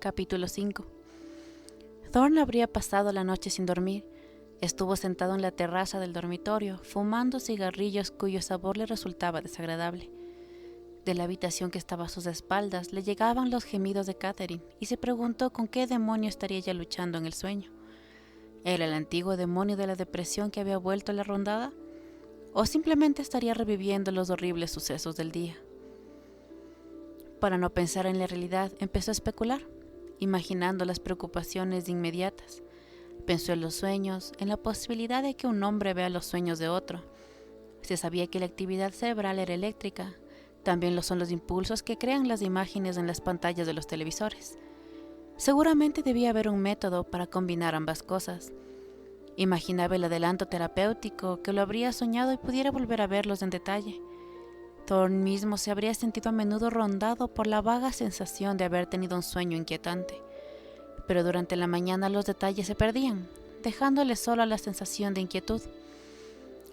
Capítulo 5. Thorne habría pasado la noche sin dormir. Estuvo sentado en la terraza del dormitorio, fumando cigarrillos cuyo sabor le resultaba desagradable. De la habitación que estaba a sus espaldas le llegaban los gemidos de Catherine y se preguntó con qué demonio estaría ella luchando en el sueño. ¿Era el antiguo demonio de la depresión que había vuelto a la rondada? ¿O simplemente estaría reviviendo los horribles sucesos del día? Para no pensar en la realidad, empezó a especular, imaginando las preocupaciones inmediatas. Pensó en los sueños, en la posibilidad de que un hombre vea los sueños de otro. Se sabía que la actividad cerebral era eléctrica. También lo son los impulsos que crean las imágenes en las pantallas de los televisores. Seguramente debía haber un método para combinar ambas cosas. Imaginaba el adelanto terapéutico que lo habría soñado y pudiera volver a verlos en detalle. Thorne mismo se habría sentido a menudo rondado por la vaga sensación de haber tenido un sueño inquietante. Pero durante la mañana los detalles se perdían, dejándole solo la sensación de inquietud.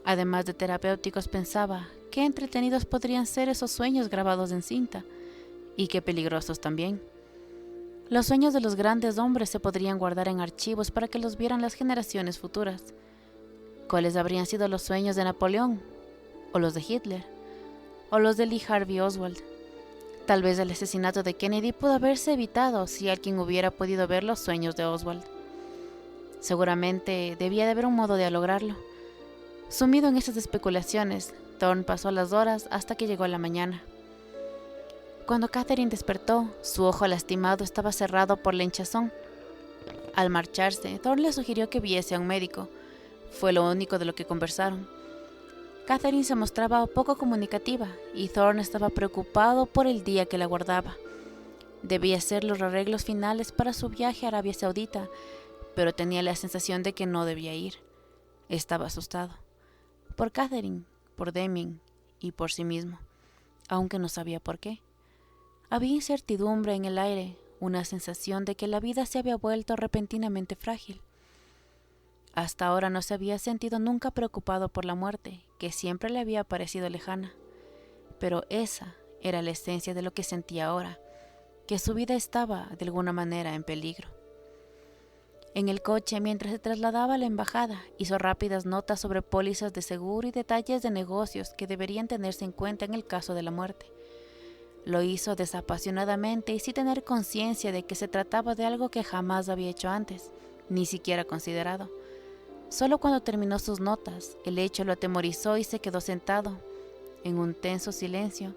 Además de terapéuticos, pensaba qué entretenidos podrían ser esos sueños grabados en cinta, y qué peligrosos también. Los sueños de los grandes hombres se podrían guardar en archivos para que los vieran las generaciones futuras. ¿Cuáles habrían sido los sueños de Napoleón? ¿O los de Hitler? ¿O los de Lee Harvey Oswald? Tal vez el asesinato de Kennedy pudo haberse evitado si alguien hubiera podido ver los sueños de Oswald. Seguramente debía de haber un modo de lograrlo. Sumido en esas especulaciones, Thorne pasó las horas hasta que llegó la mañana. Cuando Catherine despertó, su ojo lastimado estaba cerrado por la hinchazón. Al marcharse, Thorne le sugirió que viese a un médico. Fue lo único de lo que conversaron. Catherine se mostraba poco comunicativa y Thorne estaba preocupado por el día que la guardaba. Debía hacer los arreglos finales para su viaje a Arabia Saudita, pero tenía la sensación de que no debía ir. Estaba asustado. Por Catherine, por Damien y por sí mismo, aunque no sabía por qué. Había incertidumbre en el aire, una sensación de que la vida se había vuelto repentinamente frágil. Hasta ahora no se había sentido nunca preocupado por la muerte, que siempre le había parecido lejana. Pero esa era la esencia de lo que sentía ahora, que su vida estaba, de alguna manera, en peligro. En el coche, mientras se trasladaba a la embajada, hizo rápidas notas sobre pólizas de seguro y detalles de negocios que deberían tenerse en cuenta en el caso de la muerte. Lo hizo desapasionadamente y sin tener conciencia de que se trataba de algo que jamás había hecho antes, ni siquiera considerado. Solo cuando terminó sus notas, el hecho lo atemorizó y se quedó sentado, en un tenso silencio,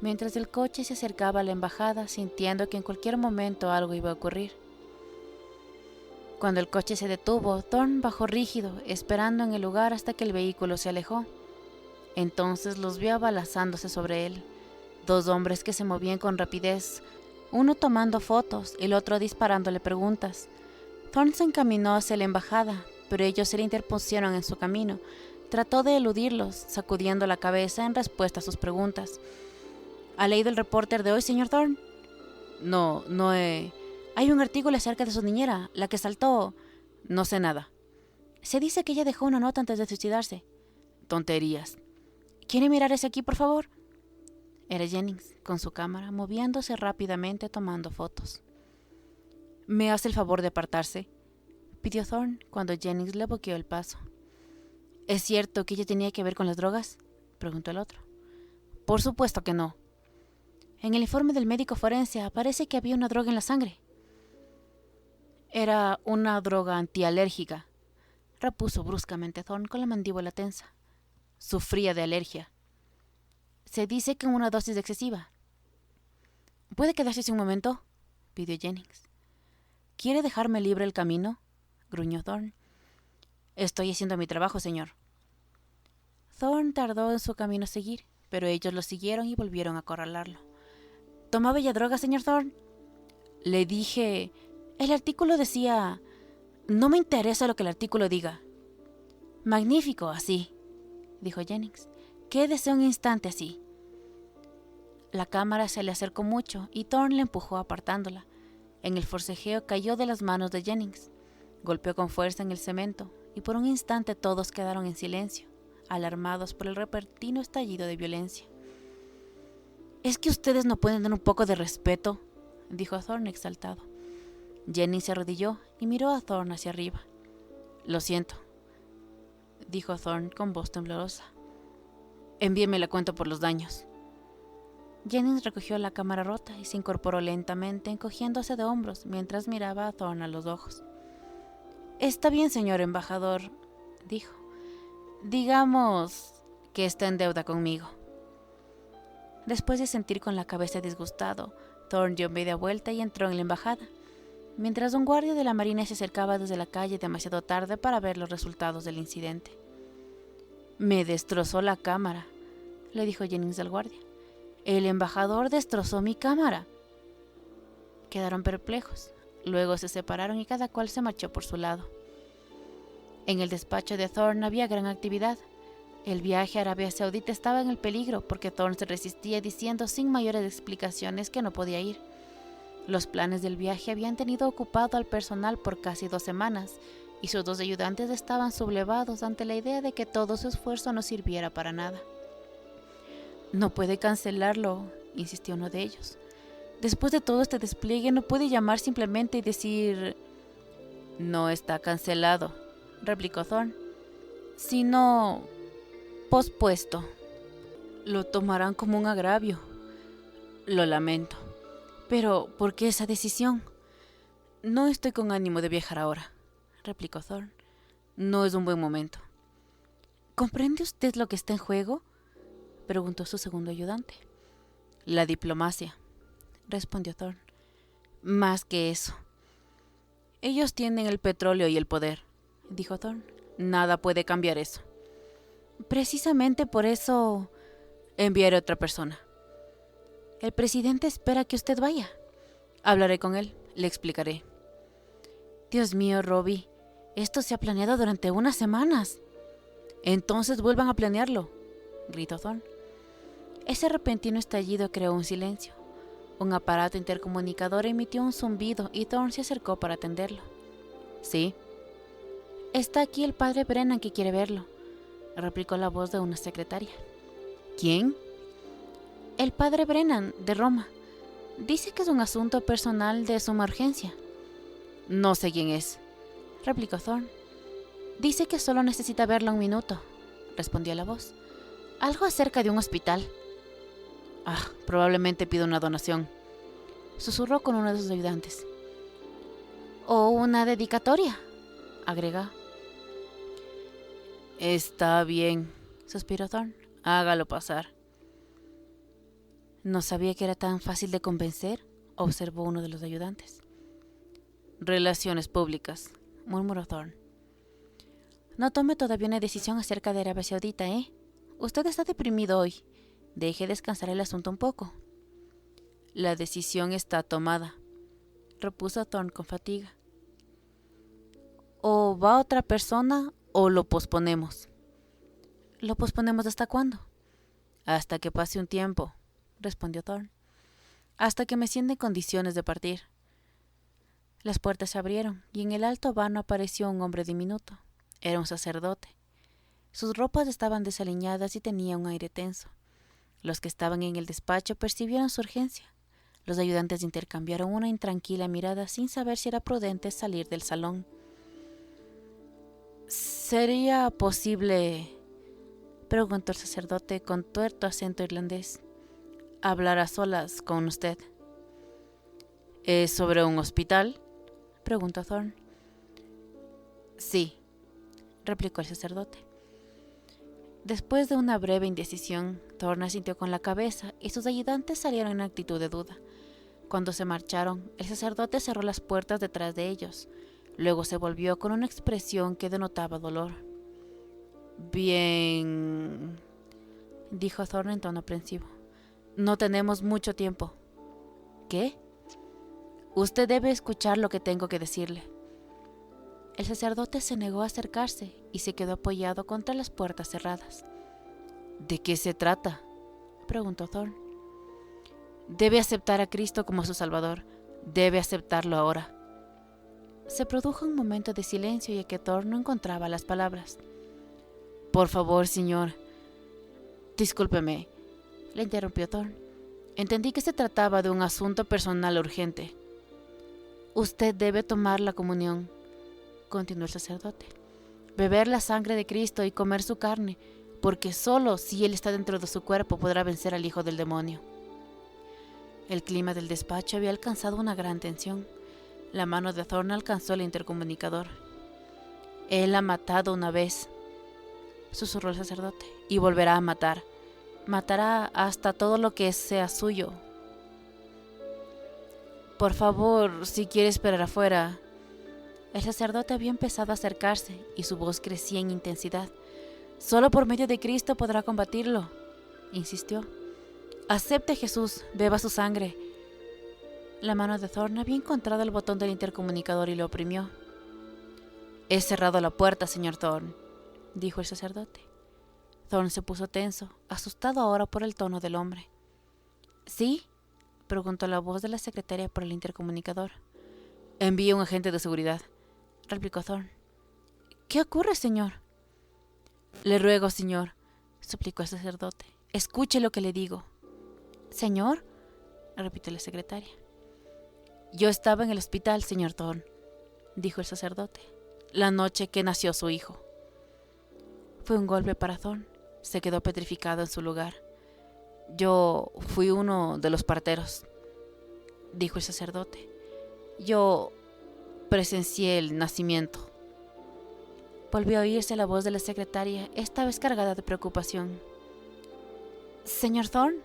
mientras el coche se acercaba a la embajada, sintiendo que en cualquier momento algo iba a ocurrir. Cuando el coche se detuvo, Thorne bajó rígido, esperando en el lugar hasta que el vehículo se alejó. Entonces los vio abalanzándose sobre él. Dos hombres que se movían con rapidez, uno tomando fotos, el otro disparándole preguntas. Thorne se encaminó hacia la embajada, pero ellos se le interpusieron en su camino. Trató de eludirlos, sacudiendo la cabeza en respuesta a sus preguntas. ¿Ha leído el reporter de hoy, señor Thorne? No he... Hay un artículo acerca de su niñera, la que saltó... No sé nada. Se dice que ella dejó una nota antes de suicidarse. Tonterías. ¿Quiere mirar ese aquí, por favor? Era Jennings, con su cámara, moviéndose rápidamente tomando fotos. ¿Me hace el favor de apartarse?, pidió Thorne cuando Jennings le bloqueó el paso. ¿Es cierto que ella tenía que ver con las drogas?, preguntó el otro. Por supuesto que no. En el informe del médico forense aparece que había una droga en la sangre. Era una droga antialérgica, repuso bruscamente Thorne con la mandíbula tensa. Sufría de alergia. Se dice que en una dosis excesiva. ¿Puede quedarse un momento?, pidió Jennings. ¿Quiere dejarme libre el camino?, gruñó Thorne. Estoy haciendo mi trabajo, señor. Thorne tardó en su camino a seguir, pero ellos lo siguieron y volvieron a acorralarlo. ¿Tomaba ella droga, señor Thorne? Le dije... El artículo decía... No me interesa lo que el artículo diga. Magnífico, así, dijo Jennings. Quédese un instante así. La cámara se le acercó mucho y Thorne le empujó apartándola. En el forcejeo cayó de las manos de Jennings. Golpeó con fuerza en el cemento y por un instante todos quedaron en silencio, alarmados por el repentino estallido de violencia. ¿Es que ustedes no pueden dar un poco de respeto?, dijo Thorne exaltado. Jenny se arrodilló y miró a Thorne hacia arriba. «Lo siento», dijo Thorne con voz temblorosa. «Envíeme la cuenta por los daños». Jennings recogió la cámara rota y se incorporó lentamente, encogiéndose de hombros mientras miraba a Thorne a los ojos. «Está bien, señor embajador», dijo. «Digamos que está en deuda conmigo». Después de sentir con la cabeza disgustado, Thorne dio media vuelta y entró en la embajada, mientras un guardia de la marina se acercaba desde la calle demasiado tarde para ver los resultados del incidente. «Me destrozó la cámara», le dijo Jennings al guardia. «El embajador destrozó mi cámara». Quedaron perplejos. Luego se separaron y cada cual se marchó por su lado. En el despacho de Thorne había gran actividad. El viaje a Arabia Saudita estaba en el peligro porque Thorne se resistía diciendo sin mayores explicaciones que no podía ir. Los planes del viaje habían tenido ocupado al personal por casi 2 semanas y sus 2 ayudantes estaban sublevados ante la idea de que todo su esfuerzo no sirviera para nada. «No puede cancelarlo», insistió uno de ellos. «Después de todo este despliegue no puede llamar simplemente y decir...» «No está cancelado», replicó Thorne, «sino pospuesto. Lo tomarán como un agravio. Lo lamento. Pero, ¿por qué esa decisión?» «No estoy con ánimo de viajar ahora», replicó Thorne. «No es un buen momento». «¿Comprende usted lo que está en juego?», preguntó su segundo ayudante. «La diplomacia», respondió Thorne. «Más que eso. Ellos tienen el petróleo y el poder», dijo Thorne. «Nada puede cambiar eso». «Precisamente por eso enviaré a otra persona». «El presidente espera que usted vaya». «Hablaré con él, le explicaré». «Dios mío, Robbie, esto se ha planeado durante unas semanas». «Entonces vuelvan a planearlo», gritó Thorne. Ese repentino estallido creó un silencio. Un aparato intercomunicador emitió un zumbido y Thorne se acercó para atenderlo. «Sí». «Está aquí el padre Brennan que quiere verlo», replicó la voz de una secretaria. «¿Quién?» «El padre Brennan, de Roma. Dice que es un asunto personal de suma urgencia». «No sé quién es», replicó Thorne. «Dice que solo necesita verlo un minuto», respondió la voz. «Algo acerca de un hospital». Probablemente pida una donación», susurró con uno de sus ayudantes. «O una dedicatoria», agregó. «Está bien», suspiró Thorne. «Hágalo pasar». «No sabía que era tan fácil de convencer», observó uno de los ayudantes. «Relaciones públicas», murmuró Thorne. «No tome todavía una decisión acerca de Arabia Saudita, ¿eh? Usted está deprimido hoy. Deje descansar el asunto un poco». «La decisión está tomada», repuso Thorne con fatiga. «O va otra persona o lo posponemos». «¿Lo posponemos hasta cuándo?» «Hasta que pase un tiempo», respondió Thorne. «Hasta que me sienta en condiciones de partir». Las puertas se abrieron y en el alto vano apareció un hombre diminuto. Era un sacerdote. Sus ropas estaban desaliñadas y tenía un aire tenso. Los que estaban en el despacho percibieron su urgencia. Los ayudantes intercambiaron una intranquila mirada sin saber si era prudente salir del salón. «¿Sería posible?», preguntó el sacerdote con tuerto acento irlandés, «hablar a solas con usted». «¿Es sobre un hospital?», preguntó Thorne. «Sí», replicó el sacerdote. Después de una breve indecisión, Thorne asintió con la cabeza y sus ayudantes salieron en actitud de duda. Cuando se marcharon, el sacerdote cerró las puertas detrás de ellos. Luego se volvió con una expresión que denotaba dolor. «Bien», dijo Thorne en tono aprensivo. «No tenemos mucho tiempo». «¿Qué?» «Usted debe escuchar lo que tengo que decirle». El sacerdote se negó a acercarse y se quedó apoyado contra las puertas cerradas. «¿De qué se trata?», preguntó Thorne. «Debe aceptar a Cristo como su Salvador. Debe aceptarlo ahora». Se produjo un momento de silencio y en que Thorne no encontraba las palabras. «Por favor, señor». «Discúlpeme», le interrumpió Thorne. «Entendí que se trataba de un asunto personal urgente». Usted debe tomar la comunión, continuó el sacerdote, beber la sangre de Cristo y comer su carne, porque solo si Él está dentro de su cuerpo podrá vencer al hijo del demonio. El clima del despacho había alcanzado una gran tensión. La mano de Thorne alcanzó el intercomunicador. Él ha matado una vez, susurró el sacerdote, y volverá a matar. Matará hasta todo lo que sea suyo. Por favor, si quiere esperar afuera. El sacerdote había empezado a acercarse y su voz crecía en intensidad. Solo por medio de Cristo podrá combatirlo, insistió. Acepte a Jesús, beba su sangre. La mano de Thorne había encontrado el botón del intercomunicador y lo oprimió. He cerrado la puerta, señor Thorne, dijo el sacerdote. Thorne se puso tenso, asustado ahora por el tono del hombre. ¿Sí?, preguntó la voz de la secretaria por el intercomunicador. Envíe un agente de seguridad, replicó Thorne. ¿Qué ocurre, señor? Le ruego, señor, suplicó el sacerdote. Escuche lo que le digo. ¿Señor?, repitió la secretaria. Yo estaba en el hospital, señor Thorne, dijo el sacerdote, la noche que nació su hijo. Fue un golpe para Thorne. Se quedó petrificado en su lugar. Yo fui uno de los parteros, dijo el sacerdote. Yo presencié el nacimiento. Volvió a oírse la voz de la secretaria, esta vez cargada de preocupación. Señor Thorne,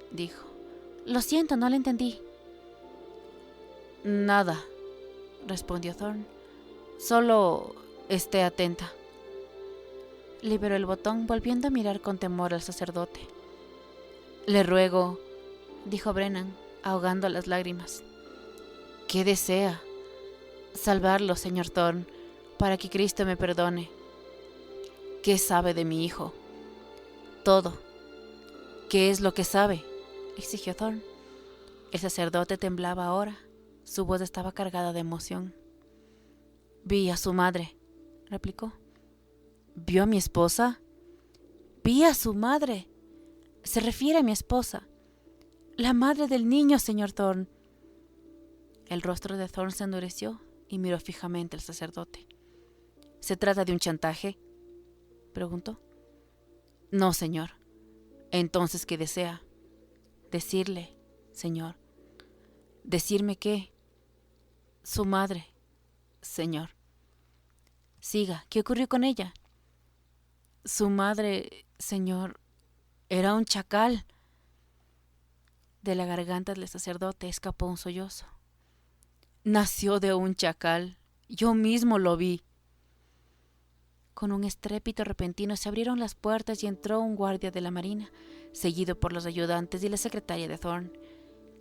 dijo. Lo siento, no le entendí. Nada, respondió Thorne. Solo esté atenta. Liberó el botón, volviendo a mirar con temor al sacerdote. Le ruego, dijo Brennan, ahogando las lágrimas. ¿Qué desea? Salvarlo, señor Thorne, para que Cristo me perdone. ¿Qué sabe de mi hijo? Todo. ¿Qué es lo que sabe?, exigió Thorne. El sacerdote temblaba ahora. Su voz estaba cargada de emoción. Vi a su madre, replicó. ¿Vio a mi esposa? Vi a su madre. Se refiere a mi esposa. La madre del niño, señor Thorne. El rostro de Thorne se endureció y miró fijamente al sacerdote. ¿Se trata de un chantaje?, preguntó. No, señor. Entonces, ¿qué desea? Decirle, señor. ¿Decirme qué? Su madre, señor. Siga, ¿qué ocurrió con ella? Su madre, señor, era un chacal. De la garganta del sacerdote escapó un sollozo. Nació de un chacal. Yo mismo lo vi. Con un estrépito repentino se abrieron las puertas y entró un guardia de la marina, seguido por los ayudantes y la secretaria de Thorne.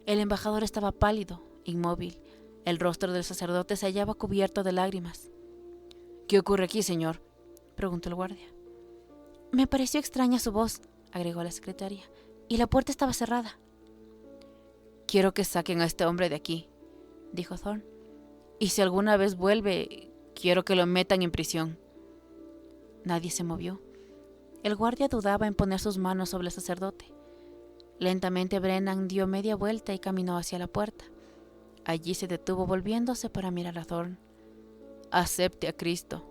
El embajador estaba pálido, inmóvil. El rostro del sacerdote se hallaba cubierto de lágrimas. ¿Qué ocurre aquí, señor?, preguntó el guardia. Me pareció extraña su voz, agregó la secretaria, y la puerta estaba cerrada. Quiero que saquen a este hombre de aquí, dijo Thorne, y si alguna vez vuelve, quiero que lo metan en prisión. Nadie se movió. El guardia dudaba en poner sus manos sobre el sacerdote. Lentamente Brennan dio media vuelta y caminó hacia la puerta. Allí se detuvo volviéndose para mirar a Thorne. Acepte a Cristo,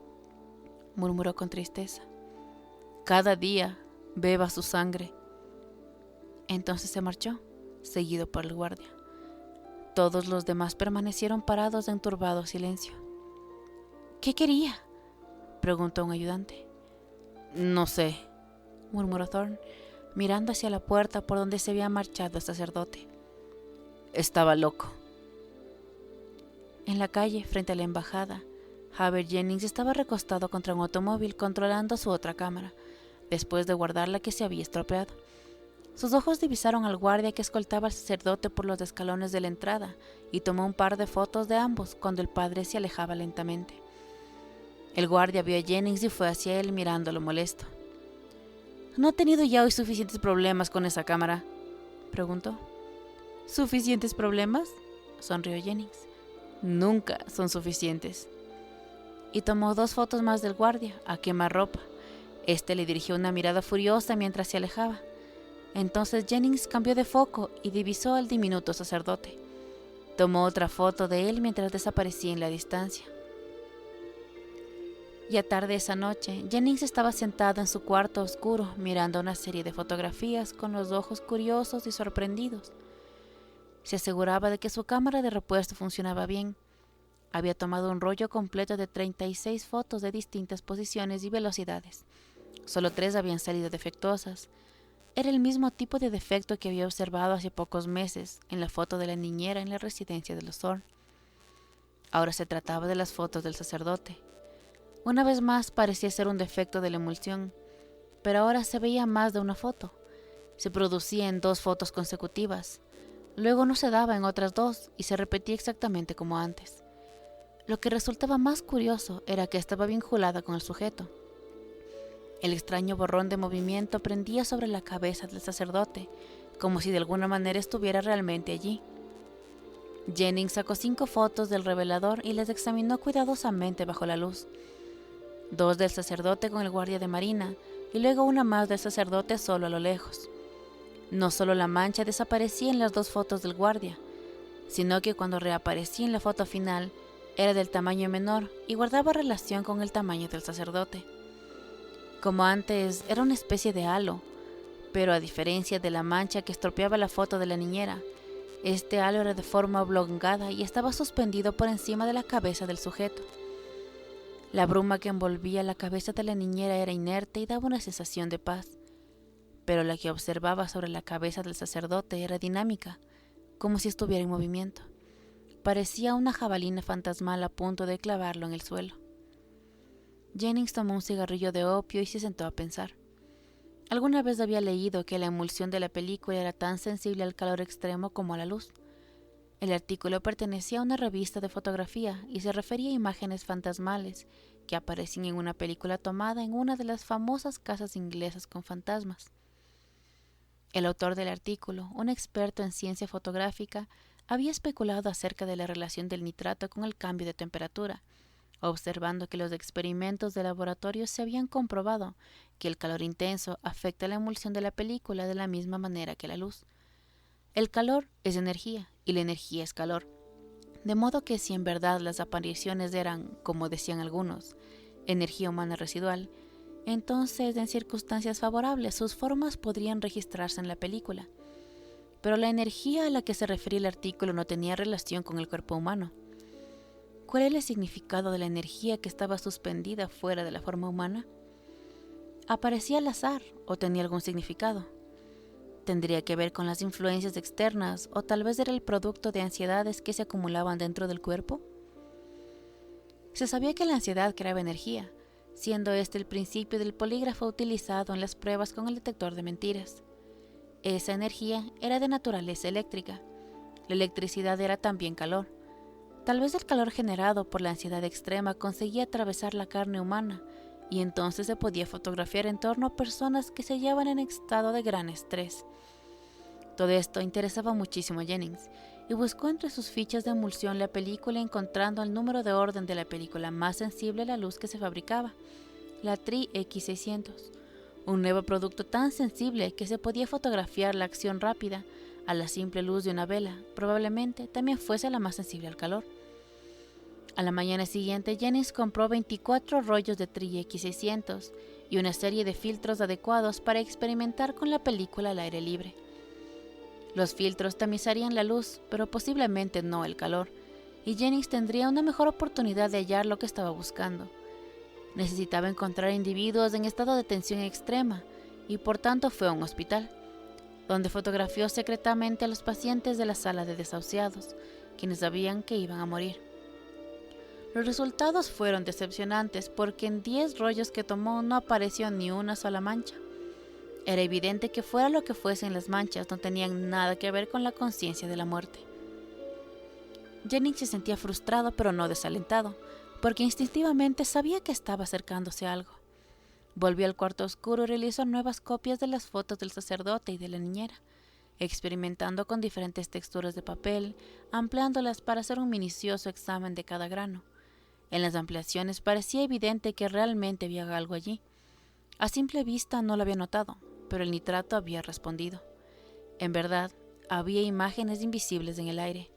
murmuró con tristeza. Cada día beba su sangre. Entonces se marchó, seguido por el guardia. Todos los demás permanecieron parados en turbado silencio. ¿Qué quería?, preguntó un ayudante. No sé, murmuró Thorne, mirando hacia la puerta por donde se había marchado el sacerdote. Estaba loco. En la calle, frente a la embajada, Haber Jennings estaba recostado contra un automóvil controlando su otra cámara, después de guardar la que se había estropeado. Sus ojos divisaron al guardia que escoltaba al sacerdote por los escalones de la entrada y tomó un par de fotos de ambos cuando el padre se alejaba lentamente. El guardia vio a Jennings y fue hacia él mirándolo molesto. ¿No ha tenido ya hoy suficientes problemas con esa cámara?, preguntó. ¿Suficientes problemas?, sonrió Jennings. Nunca son suficientes. Y tomó 2 fotos más del guardia, a quemarropa. Este le dirigió una mirada furiosa mientras se alejaba. Entonces Jennings cambió de foco y divisó al diminuto sacerdote. Tomó otra foto de él mientras desaparecía en la distancia. Ya tarde esa noche, Jennings estaba sentado en su cuarto oscuro mirando una serie de fotografías con los ojos curiosos y sorprendidos. Se aseguraba de que su cámara de repuesto funcionaba bien. Había tomado un rollo completo de 36 fotos de distintas posiciones y velocidades. Solo 3 habían salido defectuosas. Era el mismo tipo de defecto que había observado hace pocos meses en la foto de la niñera en la residencia de los Thorne. Ahora se trataba de las fotos del sacerdote. Una vez más parecía ser un defecto de la emulsión, pero ahora se veía más de una foto. Se producía en 2 fotos consecutivas. Luego no se daba en otras 2 y se repetía exactamente como antes. Lo que resultaba más curioso era que estaba vinculada con el sujeto. El extraño borrón de movimiento prendía sobre la cabeza del sacerdote, como si de alguna manera estuviera realmente allí. Jennings sacó 5 fotos del revelador y las examinó cuidadosamente bajo la luz. 2 del sacerdote con el guardia de marina y luego una más del sacerdote solo a lo lejos. No solo la mancha desaparecía en las 2 fotos del guardia, sino que cuando reaparecía en la foto final era del tamaño menor y guardaba relación con el tamaño del sacerdote. Como antes, era una especie de halo, pero a diferencia de la mancha que estropeaba la foto de la niñera, este halo era de forma oblongada y estaba suspendido por encima de la cabeza del sujeto. La bruma que envolvía la cabeza de la niñera era inerte y daba una sensación de paz, pero la que observaba sobre la cabeza del sacerdote era dinámica, como si estuviera en movimiento. Parecía una jabalina fantasmal a punto de clavarlo en el suelo. Jennings tomó un cigarrillo de opio y se sentó a pensar. Alguna vez había leído que la emulsión de la película era tan sensible al calor extremo como a la luz. El artículo pertenecía a una revista de fotografía y se refería a imágenes fantasmales que aparecían en una película tomada en una de las famosas casas inglesas con fantasmas. El autor del artículo, un experto en ciencia fotográfica, había especulado acerca de la relación del nitrato con el cambio de temperatura, observando que los experimentos de laboratorio se habían comprobado que el calor intenso afecta la emulsión de la película de la misma manera que la luz. El calor es energía y la energía es calor, de modo que si en verdad las apariciones eran, como decían algunos, energía humana residual, entonces en circunstancias favorables sus formas podrían registrarse en la película. Pero la energía a la que se refería el artículo no tenía relación con el cuerpo humano. ¿Cuál era el significado de la energía que estaba suspendida fuera de la forma humana? ¿Aparecía al azar o tenía algún significado? ¿Tendría que ver con las influencias externas o tal vez era el producto de ansiedades que se acumulaban dentro del cuerpo? Se sabía que la ansiedad creaba energía, siendo este el principio del polígrafo utilizado en las pruebas con el detector de mentiras. Esa energía era de naturaleza eléctrica. La electricidad era también calor. Tal vez el calor generado por la ansiedad extrema conseguía atravesar la carne humana y entonces se podía fotografiar en torno a personas que se hallaban en estado de gran estrés. Todo esto interesaba muchísimo a Jennings y buscó entre sus fichas de emulsión la película encontrando el número de orden de la película más sensible a la luz que se fabricaba, la Tri-X600. Un nuevo producto tan sensible que se podía fotografiar la acción rápida a la simple luz de una vela, probablemente también fuese la más sensible al calor. A la mañana siguiente, Jennings compró 24 rollos de Tri-X600 y una serie de filtros adecuados para experimentar con la película al aire libre. Los filtros tamizarían la luz, pero posiblemente no el calor, y Jennings tendría una mejor oportunidad de hallar lo que estaba buscando. Necesitaba encontrar individuos en estado de tensión extrema y por tanto fue a un hospital, donde fotografió secretamente a los pacientes de la sala de desahuciados, quienes sabían que iban a morir. Los resultados fueron decepcionantes porque en 10 rollos que tomó no apareció ni una sola mancha. Era evidente que fuera lo que fuesen las manchas no tenían nada que ver con la conciencia de la muerte. Jennings se sentía frustrado pero no desalentado, porque instintivamente sabía que estaba acercándose a algo. Volvió al cuarto oscuro y realizó nuevas copias de las fotos del sacerdote y de la niñera, experimentando con diferentes texturas de papel, ampliándolas para hacer un minucioso examen de cada grano. En las ampliaciones parecía evidente que realmente había algo allí. A simple vista no lo había notado, pero el nitrato había respondido. En verdad, había imágenes invisibles en el aire.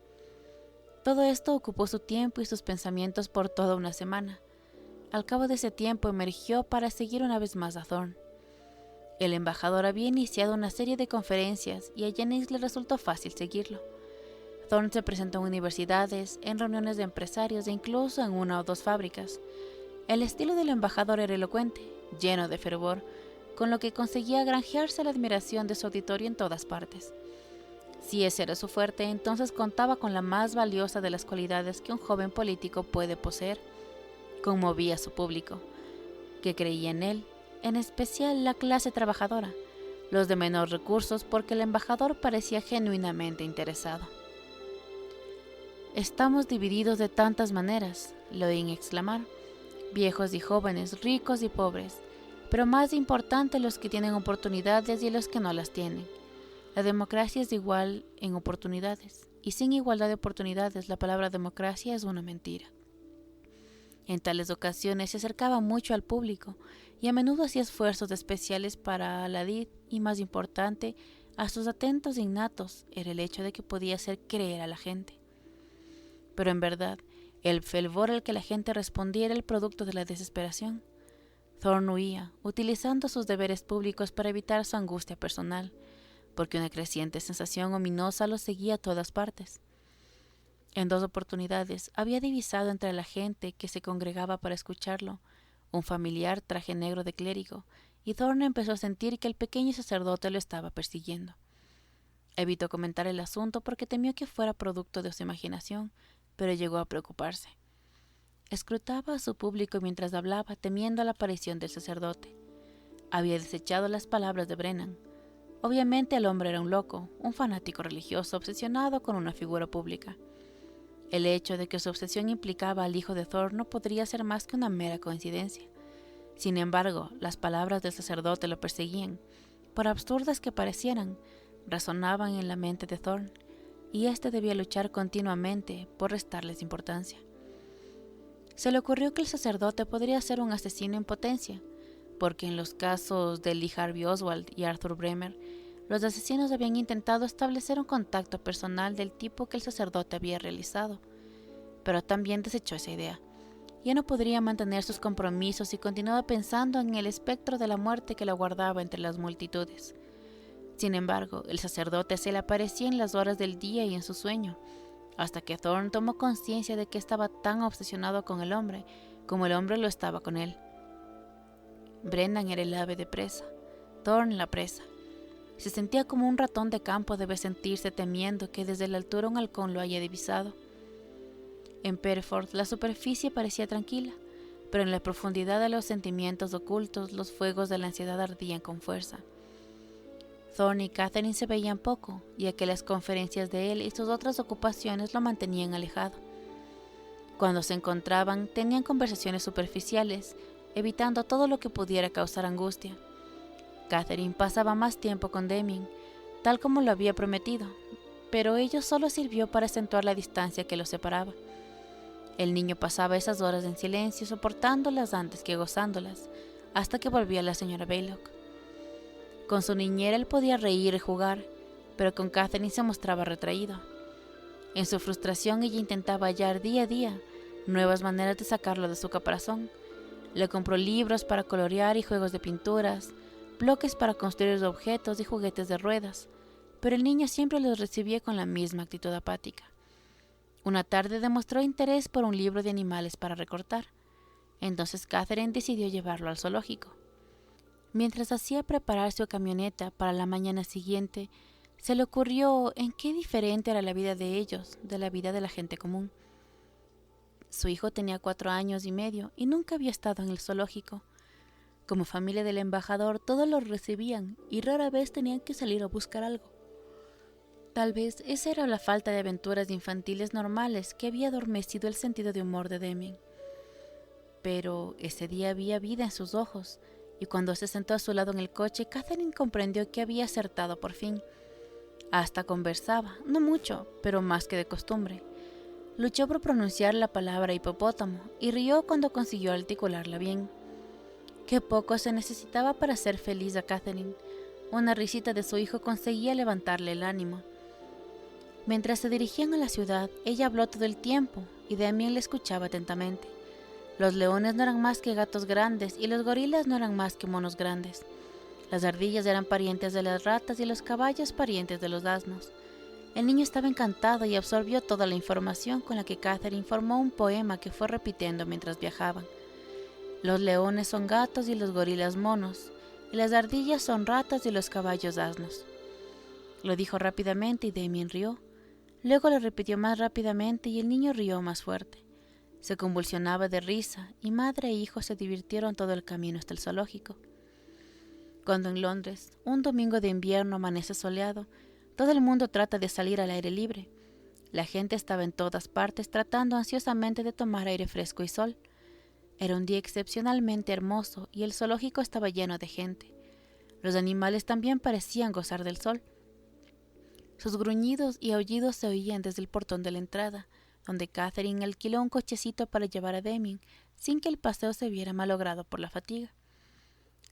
Todo esto ocupó su tiempo y sus pensamientos por toda una semana. Al cabo de ese tiempo emergió para seguir una vez más a Thorne. El embajador había iniciado una serie de conferencias y a Jennings le resultó fácil seguirlo. Thorne se presentó en universidades, en reuniones de empresarios e incluso en una o dos fábricas. El estilo del embajador era elocuente, lleno de fervor, con lo que conseguía granjearse la admiración de su auditorio en todas partes. Si ese era su fuerte, entonces contaba con la más valiosa de las cualidades que un joven político puede poseer: conmovía a su público, que creía en él, en especial la clase trabajadora, los de menor recursos, porque el embajador parecía genuinamente interesado. «Estamos divididos de tantas maneras», lo oí exclamar, «viejos y jóvenes, ricos y pobres, pero más importante los que tienen oportunidades y los que no las tienen. La democracia es igual en oportunidades, y sin igualdad de oportunidades la palabra democracia es una mentira». En tales ocasiones se acercaba mucho al público y a menudo hacía esfuerzos especiales para aludir, y más importante, a sus atentos innatos era el hecho de que podía hacer creer a la gente. Pero en verdad, el fervor al que la gente respondía era el producto de la desesperación. Thorne huía, utilizando sus deberes públicos para evitar su angustia personal, porque una creciente sensación ominosa lo seguía a todas partes. En 2 oportunidades había divisado entre la gente que se congregaba para escucharlo un familiar traje negro de clérigo, y Thorne empezó a sentir que el pequeño sacerdote lo estaba persiguiendo. Evitó comentar el asunto porque temió que fuera producto de su imaginación, pero llegó a preocuparse. Escrutaba a su público mientras hablaba, temiendo la aparición del sacerdote. Había desechado las palabras de Brennan. Obviamente el hombre era un loco, un fanático religioso obsesionado con una figura pública. El hecho de que su obsesión implicaba al hijo de Thorne no podría ser más que una mera coincidencia. Sin embargo, las palabras del sacerdote lo perseguían. Por absurdas que parecieran, resonaban en la mente de Thorne, y éste debía luchar continuamente por restarles importancia. Se le ocurrió que el sacerdote podría ser un asesino en potencia, porque en los casos de Lee Harvey Oswald y Arthur Bremer, los asesinos habían intentado establecer un contacto personal del tipo que el sacerdote había realizado, pero también desechó esa idea. Ya no podría mantener sus compromisos y continuaba pensando en el espectro de la muerte que lo aguardaba entre las multitudes. Sin embargo, el sacerdote se le aparecía en las horas del día y en su sueño, hasta que Thorne tomó conciencia de que estaba tan obsesionado con el hombre como el hombre lo estaba con él. Brennan era el ave de presa, Thorne la presa. Se sentía como un ratón de campo debe sentirse temiendo que desde la altura un halcón lo haya divisado. En Pereford la superficie parecía tranquila, pero en la profundidad de los sentimientos ocultos los fuegos de la ansiedad ardían con fuerza. Thorne y Catherine se veían poco, ya que las conferencias de él y sus otras ocupaciones lo mantenían alejado. Cuando se encontraban, tenían conversaciones superficiales, evitando todo lo que pudiera causar angustia. Catherine pasaba más tiempo con Damien, tal como lo había prometido, pero ello solo sirvió para acentuar la distancia que los separaba. El niño pasaba esas horas en silencio, soportándolas antes que gozándolas, hasta que volvía la señora Baylock. Con su niñera él podía reír y jugar, pero con Catherine se mostraba retraído. En su frustración ella intentaba hallar día a día nuevas maneras de sacarlo de su caparazón. Le compró libros para colorear y juegos de pinturas, bloques para construir objetos y juguetes de ruedas, pero el niño siempre los recibía con la misma actitud apática. Una tarde demostró interés por un libro de animales para recortar. Entonces Catherine decidió llevarlo al zoológico. Mientras hacía preparar su camioneta para la mañana siguiente, se le ocurrió en qué diferente era la vida de ellos de la vida de la gente común. Su hijo tenía 4 años y medio y nunca había estado en el zoológico. Como familia del embajador, todos lo recibían y rara vez tenían que salir a buscar algo. Tal vez esa era la falta de aventuras infantiles normales que había adormecido el sentido de humor de Damien. Pero ese día había vida en sus ojos, y cuando se sentó a su lado en el coche, Catherine comprendió que había acertado por fin. Hasta conversaba, no mucho, pero más que de costumbre. Luchó por pronunciar la palabra hipopótamo y rió cuando consiguió articularla bien. Qué poco se necesitaba para hacer feliz a Catherine. Una risita de su hijo conseguía levantarle el ánimo. Mientras se dirigían a la ciudad, ella habló todo el tiempo y Damien le escuchaba atentamente. Los leones no eran más que gatos grandes y los gorilas no eran más que monos grandes. Las ardillas eran parientes de las ratas y los caballos parientes de los asnos. El niño estaba encantado y absorbió toda la información con la que Catherine formó un poema que fue repitiendo mientras viajaban. Los leones son gatos y los gorilas monos, y las ardillas son ratas y los caballos asnos. Lo dijo rápidamente y Damien rió. Luego lo repitió más rápidamente y el niño rió más fuerte. Se convulsionaba de risa y madre e hijo se divirtieron todo el camino hasta el zoológico. Cuando en Londres, un domingo de invierno amanece soleado, todo el mundo trata de salir al aire libre. La gente estaba en todas partes tratando ansiosamente de tomar aire fresco y sol. Era un día excepcionalmente hermoso y el zoológico estaba lleno de gente. Los animales también parecían gozar del sol. Sus gruñidos y aullidos se oían desde el portón de la entrada, donde Catherine alquiló un cochecito para llevar a Damien, sin que el paseo se viera malogrado por la fatiga.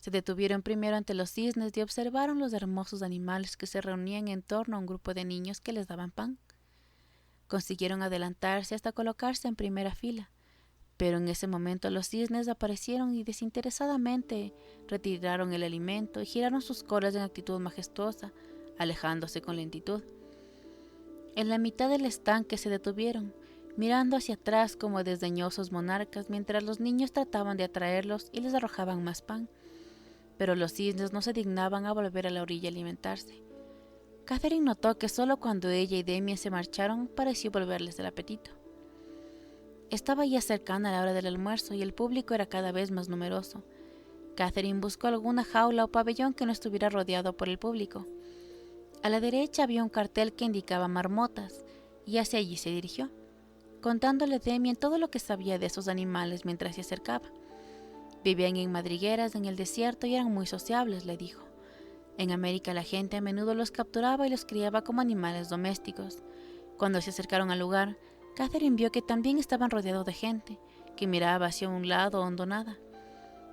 Se detuvieron primero ante los cisnes y observaron los hermosos animales que se reunían en torno a un grupo de niños que les daban pan. Consiguieron adelantarse hasta colocarse en primera fila, pero en ese momento los cisnes aparecieron y desinteresadamente retiraron el alimento y giraron sus colas en actitud majestuosa, alejándose con lentitud. En la mitad del estanque se detuvieron, mirando hacia atrás como desdeñosos monarcas mientras los niños trataban de atraerlos y les arrojaban más pan. Pero los cisnes no se dignaban a volver a la orilla a alimentarse. Catherine notó que solo cuando ella y Damien se marcharon pareció volverles el apetito. Estaba ya cercana la hora del almuerzo y el público era cada vez más numeroso. Catherine buscó alguna jaula o pabellón que no estuviera rodeado por el público. A la derecha había un cartel que indicaba marmotas, y hacia allí se dirigió, contándole a Damien todo lo que sabía de esos animales mientras se acercaba. Vivían en madrigueras en el desierto y eran muy sociables, le dijo. En América la gente a menudo los capturaba y los criaba como animales domésticos. Cuando se acercaron al lugar, Catherine vio que también estaban rodeados de gente, que miraba hacia un lado hondonada.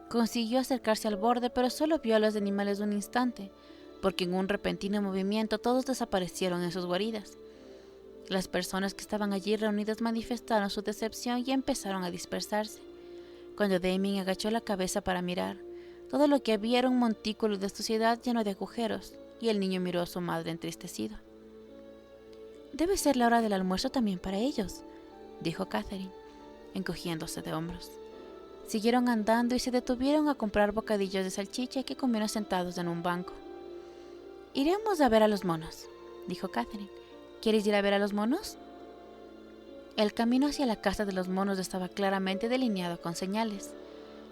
Consiguió acercarse al borde, pero solo vio a los animales un instante, porque en un repentino movimiento todos desaparecieron en sus guaridas. Las personas que estaban allí reunidas manifestaron su decepción y empezaron a dispersarse. Cuando Damien agachó la cabeza para mirar, todo lo que había era un montículo de suciedad lleno de agujeros, y el niño miró a su madre entristecido. «Debe ser la hora del almuerzo también para ellos», dijo Catherine, encogiéndose de hombros. Siguieron andando y se detuvieron a comprar bocadillos de salchicha que comieron sentados en un banco. «Iremos a ver a los monos», dijo Catherine. «¿Quieres ir a ver a los monos?» El camino hacia la casa de los monos estaba claramente delineado con señales.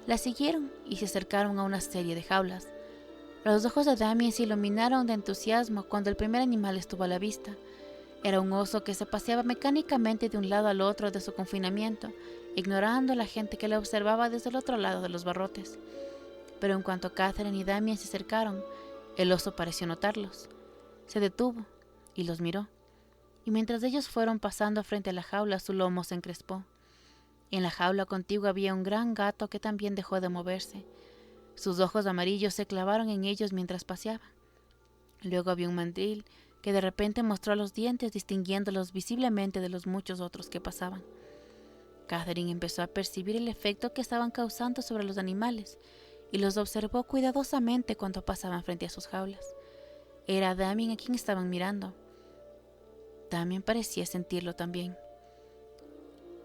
La siguieron y se acercaron a una serie de jaulas. Los ojos de Damien se iluminaron de entusiasmo cuando el primer animal estuvo a la vista. Era un oso que se paseaba mecánicamente de un lado al otro de su confinamiento, ignorando a la gente que lo observaba desde el otro lado de los barrotes. Pero en cuanto Catherine y Damien se acercaron, el oso pareció notarlos. Se detuvo y los miró, y mientras ellos fueron pasando frente a la jaula, su lomo se encrespó. En la jaula contigua había un gran gato que también dejó de moverse. Sus ojos amarillos se clavaron en ellos mientras paseaba. Luego había un mandril que de repente mostró los dientes, distinguiéndolos visiblemente de los muchos otros que pasaban. Catherine empezó a percibir el efecto que estaban causando sobre los animales y los observó cuidadosamente cuando pasaban frente a sus jaulas. Era a Damien a quien estaban mirando. Damien parecía sentirlo también.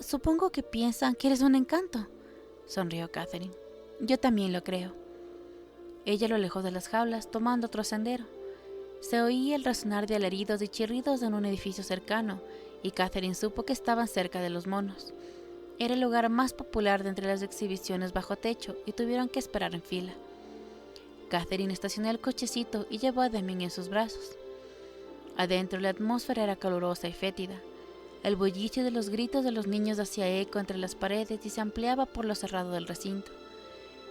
«Supongo que piensan que eres un encanto», sonrió Catherine. «Yo también lo creo». Ella lo alejó de las jaulas, tomando otro sendero. Se oía el resonar de alaridos y chirridos en un edificio cercano, y Catherine supo que estaban cerca de los monos. Era el lugar más popular de entre las exhibiciones bajo techo, y tuvieron que esperar en fila. Catherine estacionó el cochecito y llevó a Damien en sus brazos. Adentro la atmósfera era calurosa y fétida. El bullicio de los gritos de los niños hacía eco entre las paredes y se ampliaba por lo cerrado del recinto.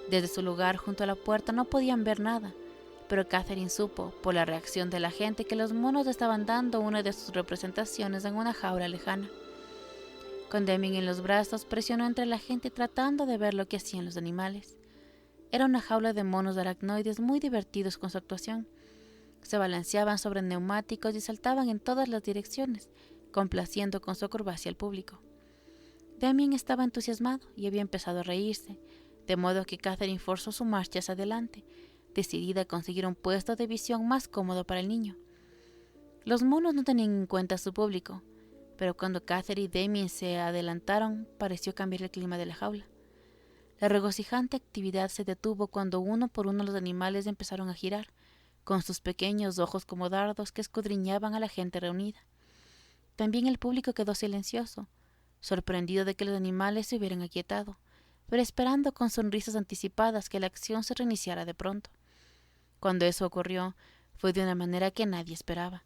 Desde su lugar junto a la puerta no podían ver nada, pero Catherine supo, por la reacción de la gente, que los monos estaban dando una de sus representaciones en una jaula lejana. Con Damien en los brazos, presionó entre la gente tratando de ver lo que hacían los animales. Era una jaula de monos aracnoides muy divertidos con su actuación. Se balanceaban sobre neumáticos y saltaban en todas las direcciones, complaciendo con su acrobacia al público. Damien estaba entusiasmado y había empezado a reírse, de modo que Catherine forzó su marcha hacia adelante, decidida a conseguir un puesto de visión más cómodo para el niño. Los monos no tenían en cuenta a su público, pero cuando Catherine y Damien se adelantaron, pareció cambiar el clima de la jaula. La regocijante actividad se detuvo cuando uno por uno los animales empezaron a girar, con sus pequeños ojos como dardos que escudriñaban a la gente reunida. También el público quedó silencioso, sorprendido de que los animales se hubieran aquietado, pero esperando con sonrisas anticipadas que la acción se reiniciara de pronto. Cuando eso ocurrió, fue de una manera que nadie esperaba.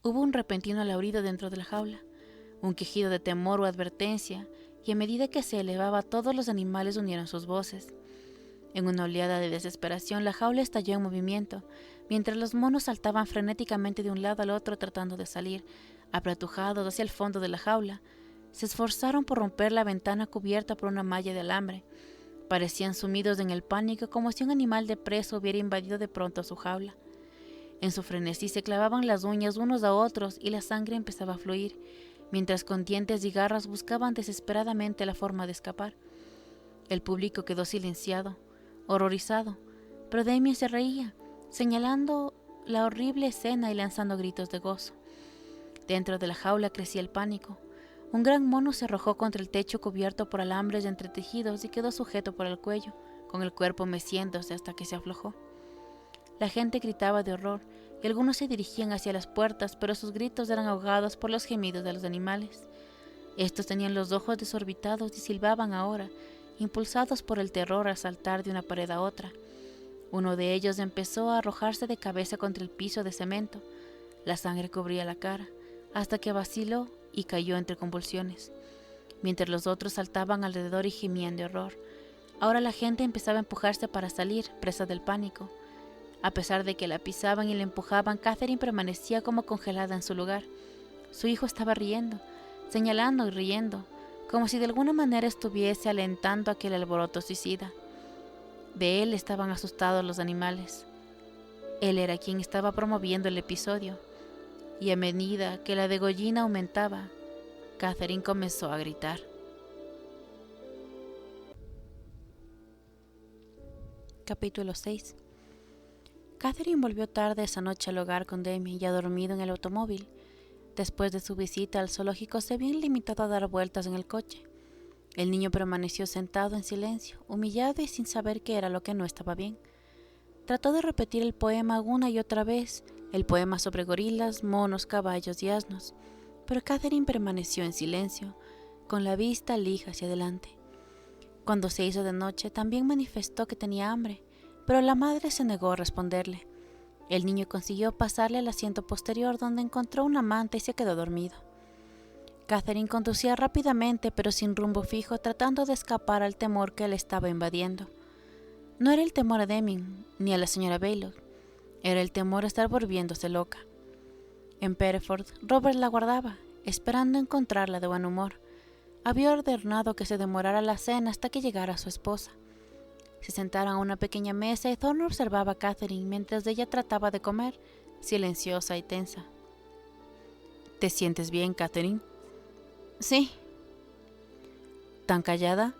Hubo un repentino ladrido dentro de la jaula, un quejido de temor o advertencia, y a medida que se elevaba todos los animales unieron sus voces. En una oleada de desesperación la jaula estalló en movimiento, mientras los monos saltaban frenéticamente de un lado al otro tratando de salir, apretujados hacia el fondo de la jaula. Se esforzaron por romper la ventana cubierta por una malla de alambre. Parecían sumidos en el pánico como si un animal de presa hubiera invadido de pronto su jaula. En su frenesí se clavaban las uñas unos a otros y la sangre empezaba a fluir, mientras con dientes y garras buscaban desesperadamente la forma de escapar. El público quedó silenciado, horrorizado, pero Damien se reía, señalando la horrible escena y lanzando gritos de gozo. Dentro de la jaula crecía el pánico. Un gran mono se arrojó contra el techo cubierto por alambres entretejidos y quedó sujeto por el cuello, con el cuerpo meciéndose hasta que se aflojó. La gente gritaba de horror y algunos se dirigían hacia las puertas, pero sus gritos eran ahogados por los gemidos de los animales. Estos tenían los ojos desorbitados y silbaban ahora, impulsados por el terror al saltar de una pared a otra. Uno de ellos empezó a arrojarse de cabeza contra el piso de cemento. La sangre cubría la cara, hasta que vaciló y cayó entre convulsiones, mientras los otros saltaban alrededor y gemían de horror. Ahora la gente empezaba a empujarse para salir, presa del pánico. A pesar de que la pisaban y la empujaban, Catherine permanecía como congelada en su lugar. Su hijo estaba riendo, señalando y riendo, como si de alguna manera estuviese alentando aquel alboroto suicida. De él estaban asustados los animales. Él era quien estaba promoviendo el episodio, y a medida que la degollina aumentaba, Catherine comenzó a gritar. Capítulo 6. Catherine volvió tarde esa noche al hogar con Damien, ya dormido en el automóvil. Después de su visita al zoológico se habían limitado a dar vueltas en el coche. El niño permaneció sentado en silencio, humillado y sin saber qué era lo que no estaba bien. Trató de repetir el poema una y otra vez, el poema sobre gorilas, monos, caballos y asnos, pero Catherine permaneció en silencio, con la vista lija hacia adelante. Cuando se hizo de noche, también manifestó que tenía hambre, pero la madre se negó a responderle. El niño consiguió pasarle al asiento posterior, donde encontró una manta y se quedó dormido. Catherine conducía rápidamente, pero sin rumbo fijo, tratando de escapar al temor que le estaba invadiendo. No era el temor a Damien, ni a la señora Baylock. Era el temor a estar volviéndose loca. En Pereford, Robert la guardaba, esperando encontrarla de buen humor. Había ordenado que se demorara la cena hasta que llegara su esposa. Se sentaron a una pequeña mesa y Thorne observaba a Catherine mientras ella trataba de comer, silenciosa y tensa. ¿Te sientes bien, Catherine? Sí. ¿Tan callada?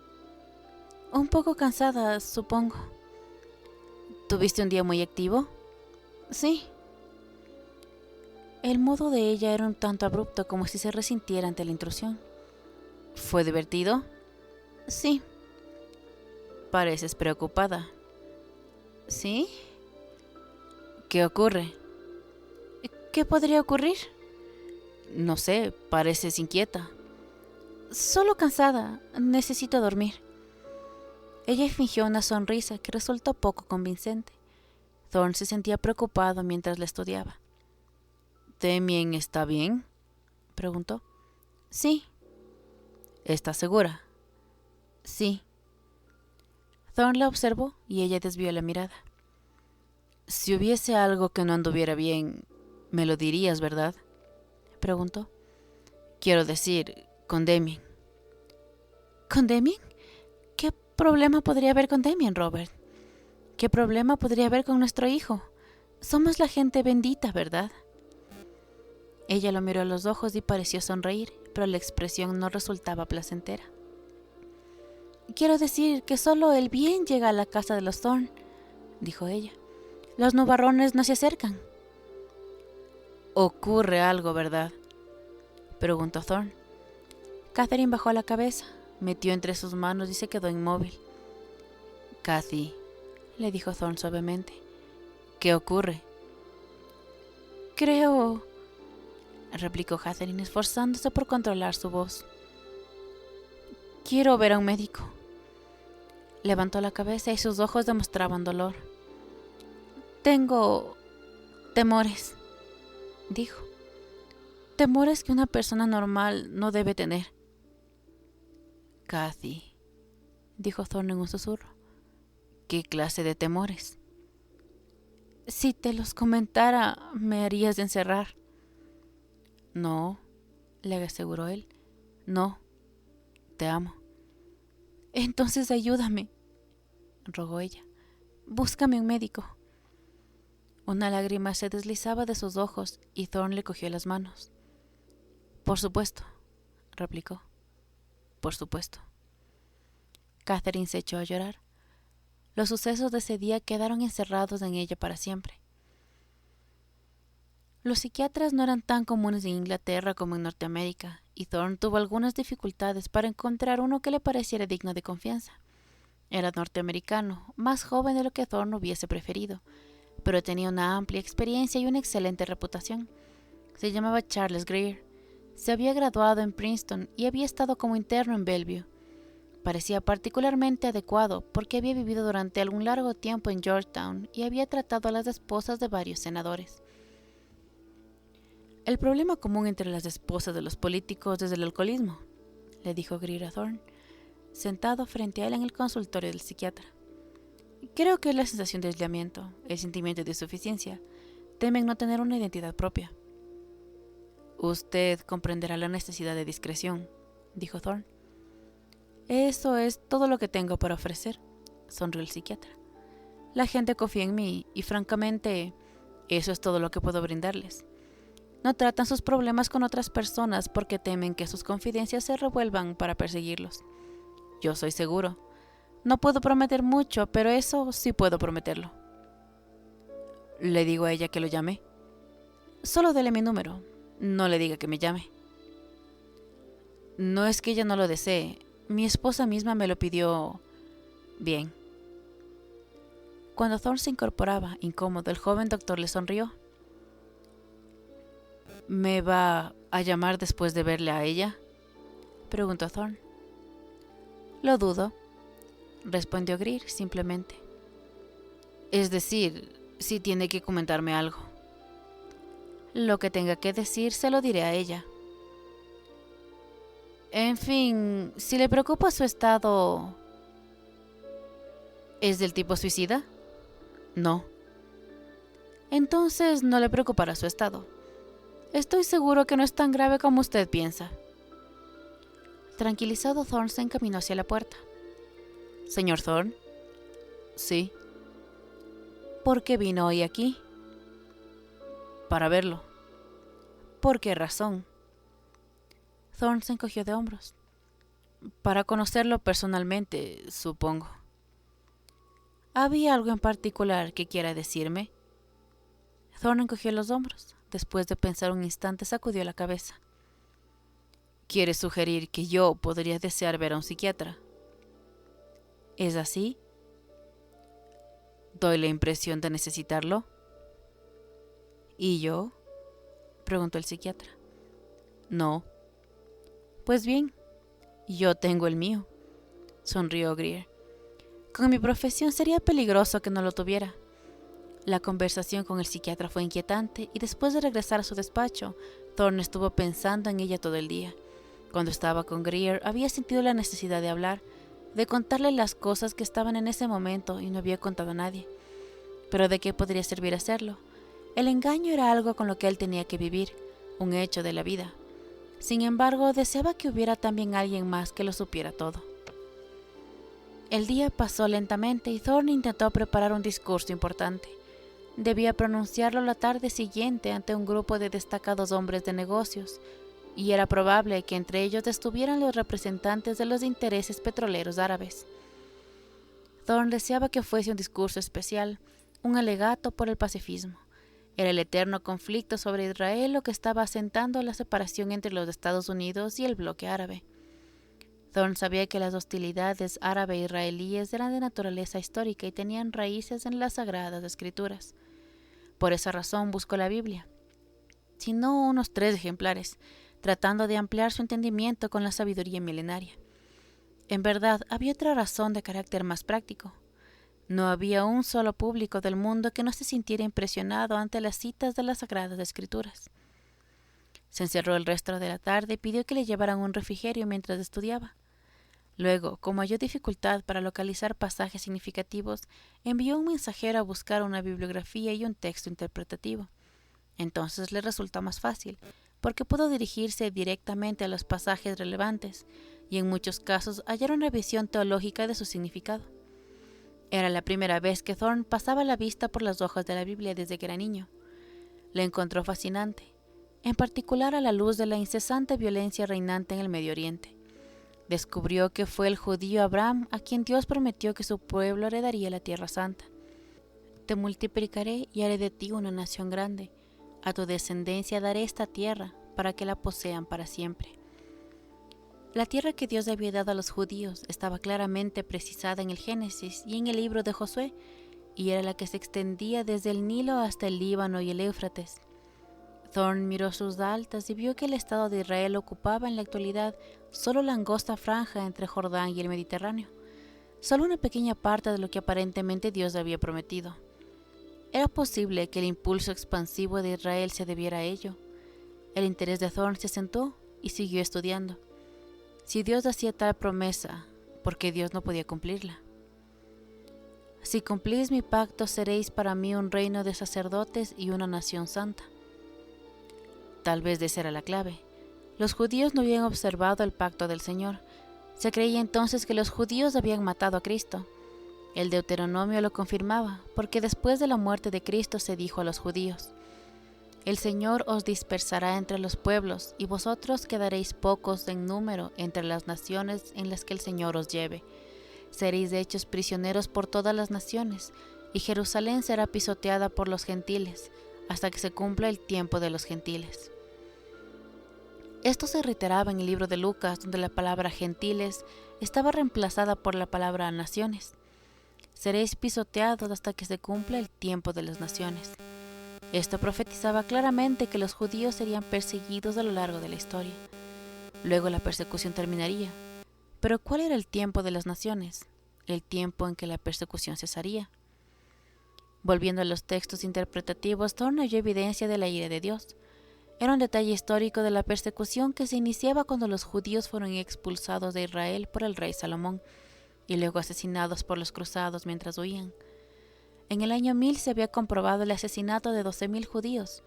Un poco cansada, supongo. ¿Tuviste un día muy activo? Sí. El modo de ella era un tanto abrupto, como si se resintiera ante la intrusión. ¿Fue divertido? Sí. Pareces preocupada. ¿Sí? ¿Qué ocurre? ¿Qué podría ocurrir? No sé, pareces inquieta. Solo cansada. Necesito dormir. Ella fingió una sonrisa que resultó poco convincente. Thorne se sentía preocupado mientras la estudiaba. ¿Damien está bien?, preguntó. Sí. ¿Estás segura? Sí. Thorne la observó y ella desvió la mirada. Si hubiese algo que no anduviera bien, me lo dirías, ¿verdad?, preguntó. Quiero decir, con Damien. ¿Con Damien? ¿Qué problema podría haber con Damien, Robert? ¿Qué problema podría haber con nuestro hijo? Somos la gente bendita, ¿verdad? Ella lo miró a los ojos y pareció sonreír, pero la expresión no resultaba placentera. Quiero decir que solo el bien llega a la casa de los Thorne, dijo ella. Los nubarrones no se acercan. Ocurre algo, ¿verdad? Preguntó Thorne. Catherine bajó la cabeza, metió entre sus manos y se quedó inmóvil. Cathy, le dijo Thorne suavemente, ¿qué ocurre? Creo, replicó Catherine, esforzándose por controlar su voz. Quiero ver a un médico. Levantó la cabeza y sus ojos demostraban dolor. Tengo temores, dijo. Temores que una persona normal no debe tener. Cathy, dijo Thorne en un susurro. ¿Qué clase de temores? Si te los comentara, me harías encerrar. No, le aseguró él. No, te amo. Entonces ayúdame, rogó ella. Búscame un médico. Una lágrima se deslizaba de sus ojos y Thorne le cogió las manos. Por supuesto, replicó. Por supuesto. Catherine se echó a llorar. Los sucesos de ese día quedaron encerrados en ella para siempre. Los psiquiatras no eran tan comunes en Inglaterra como en Norteamérica, y Thorne tuvo algunas dificultades para encontrar uno que le pareciera digno de confianza. Era norteamericano, más joven de lo que Thorne hubiese preferido, pero tenía una amplia experiencia y una excelente reputación. Se llamaba Charles Greer. Se había graduado en Princeton y había estado como interno en Bellevue. Parecía particularmente adecuado porque había vivido durante algún largo tiempo en Georgetown y había tratado a las esposas de varios senadores. El problema común entre las esposas de los políticos es el alcoholismo, le dijo Greer a Thorne, sentado frente a él en el consultorio del psiquiatra. Creo que es la sensación de aislamiento, el sentimiento de insuficiencia. Temen no tener una identidad propia. Usted comprenderá la necesidad de discreción, dijo Thorne. Eso es todo lo que tengo para ofrecer, sonrió el psiquiatra. La gente confía en mí y francamente, eso es todo lo que puedo brindarles. No tratan sus problemas con otras personas porque temen que sus confidencias se revuelvan para perseguirlos. Yo soy seguro. No puedo prometer mucho, pero eso sí puedo prometerlo. Le digo a ella que lo llame. Solo dele mi número. No le diga que me llame. No es que ella no lo desee. Mi esposa misma me lo pidió. Bien. Cuando Thorne se incorporaba, incómodo, el joven doctor le sonrió. ¿Me va a llamar después de verle a ella?, preguntó Thorne. Lo dudo, respondió Greer simplemente. Es decir, si tiene que comentarme algo. Lo que tenga que decir se lo diré a ella. En fin, si le preocupa su estado... ¿Es del tipo suicida? No. Entonces no le preocupará su estado. Estoy seguro que no es tan grave como usted piensa. Tranquilizado, Thorne se encaminó hacia la puerta. ¿Señor Thorne? Sí. ¿Por qué vino hoy aquí? Para verlo. ¿Por qué razón? Thorne se encogió de hombros. Para conocerlo personalmente, supongo. ¿Había algo en particular que quiera decirme? Thorne encogió los hombros. Después de pensar un instante, sacudió la cabeza. ¿Quiere sugerir que yo podría desear ver a un psiquiatra? ¿Es así? ¿Doy la impresión de necesitarlo? ¿Y yo?, preguntó el psiquiatra. No. Pues bien, yo tengo el mío, sonrió Greer. Con mi profesión sería peligroso que no lo tuviera. La conversación con el psiquiatra fue inquietante y después de regresar a su despacho, Thorne estuvo pensando en ella todo el día. Cuando estaba con Greer había sentido la necesidad de hablar, de contarle las cosas que estaban en ese momento y no había contado a nadie. Pero ¿de qué podría servir hacerlo? El engaño era algo con lo que él tenía que vivir, un hecho de la vida. Sin embargo, deseaba que hubiera también alguien más que lo supiera todo. El día pasó lentamente y Thorne intentó preparar un discurso importante. debía pronunciarlo la tarde siguiente ante un grupo de destacados hombres de negocios, y era probable que entre ellos estuvieran los representantes de los intereses petroleros árabes. Thorne deseaba que fuese un discurso especial, un alegato por el pacifismo. Era el eterno conflicto sobre Israel lo que estaba asentando la separación entre los Estados Unidos y el bloque árabe. Thorne sabía que las hostilidades árabe-israelíes eran de naturaleza histórica y tenían raíces en las Sagradas Escrituras. Por esa razón buscó la Biblia, si no unos 3 ejemplares, tratando de ampliar su entendimiento con la sabiduría milenaria. En verdad, había otra razón de carácter más práctico. No había un solo público del mundo que no se sintiera impresionado ante las citas de las Sagradas Escrituras. Se encerró el resto de la tarde y pidió que le llevaran un refrigerio mientras estudiaba. Luego, como halló dificultad para localizar pasajes significativos, envió un mensajero a buscar una bibliografía y un texto interpretativo. Entonces le resultó más fácil, porque pudo dirigirse directamente a los pasajes relevantes, y en muchos casos hallar una visión teológica de su significado. Era la primera vez que Thorne pasaba la vista por las hojas de la Biblia desde que era niño. La encontró fascinante, en particular a la luz de la incesante violencia reinante en el Medio Oriente. Descubrió que fue el judío Abraham a quien Dios prometió que su pueblo heredaría la Tierra Santa. Te multiplicaré y haré de ti una nación grande. A tu descendencia daré esta tierra para que la posean para siempre. La tierra que Dios había dado a los judíos estaba claramente precisada en el Génesis y en el libro de Josué, y era la que se extendía desde el Nilo hasta el Líbano y el Éufrates. Thorne miró sus altas y vio que el Estado de Israel ocupaba en la actualidad solo la angosta franja entre Jordán y el Mediterráneo, solo una pequeña parte de lo que aparentemente Dios había prometido. Era posible que el impulso expansivo de Israel se debiera a ello. El interés de Thorne se sentó y siguió estudiando. Si Dios hacía tal promesa, ¿por qué Dios no podía cumplirla? Si cumplís mi pacto, seréis para mí un reino de sacerdotes y una nación santa. Tal vez esa era la clave. Los judíos no habían observado el pacto del Señor. Se creía entonces que los judíos habían matado a Cristo. El Deuteronomio lo confirmaba, porque después de la muerte de Cristo se dijo a los judíos: El Señor os dispersará entre los pueblos, y vosotros quedaréis pocos en número entre las naciones en las que el Señor os lleve. Seréis hechos prisioneros por todas las naciones, y Jerusalén será pisoteada por los gentiles, hasta que se cumpla el tiempo de los gentiles. Esto se reiteraba en el libro de Lucas, donde la palabra gentiles estaba reemplazada por la palabra naciones. Seréis pisoteados hasta que se cumpla el tiempo de las naciones. Esto profetizaba claramente que los judíos serían perseguidos a lo largo de la historia. Luego la persecución terminaría. Pero ¿cuál era el tiempo de las naciones? El tiempo en que la persecución cesaría. Volviendo a los textos interpretativos, Thorne halló evidencia de la ira de Dios. Era un detalle histórico de la persecución que se iniciaba cuando los judíos fueron expulsados de Israel por el rey Salomón y luego asesinados por los cruzados mientras huían. En el año 1000 se había comprobado el asesinato de 12.000 judíos,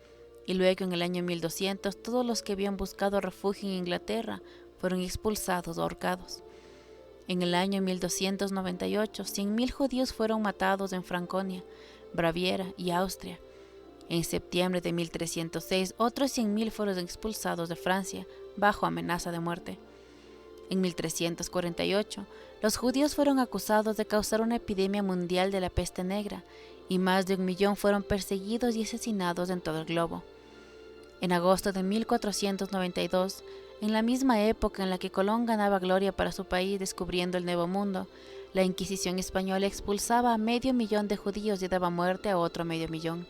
y luego en el año 1200 todos los que habían buscado refugio en Inglaterra fueron expulsados o ahorcados. En el año 1298, 100.000 judíos fueron matados en Franconia, Baviera y Austria. En septiembre de 1306, otros 100.000 fueron expulsados de Francia, bajo amenaza de muerte. En 1348, los judíos fueron acusados de causar una epidemia mundial de la peste negra, y más de 1 millón fueron perseguidos y asesinados en todo el globo. En agosto de 1492, en la misma época en la que Colón ganaba gloria para su país descubriendo el Nuevo Mundo, la Inquisición española expulsaba a 500.000 de judíos y daba muerte a otro 500.000.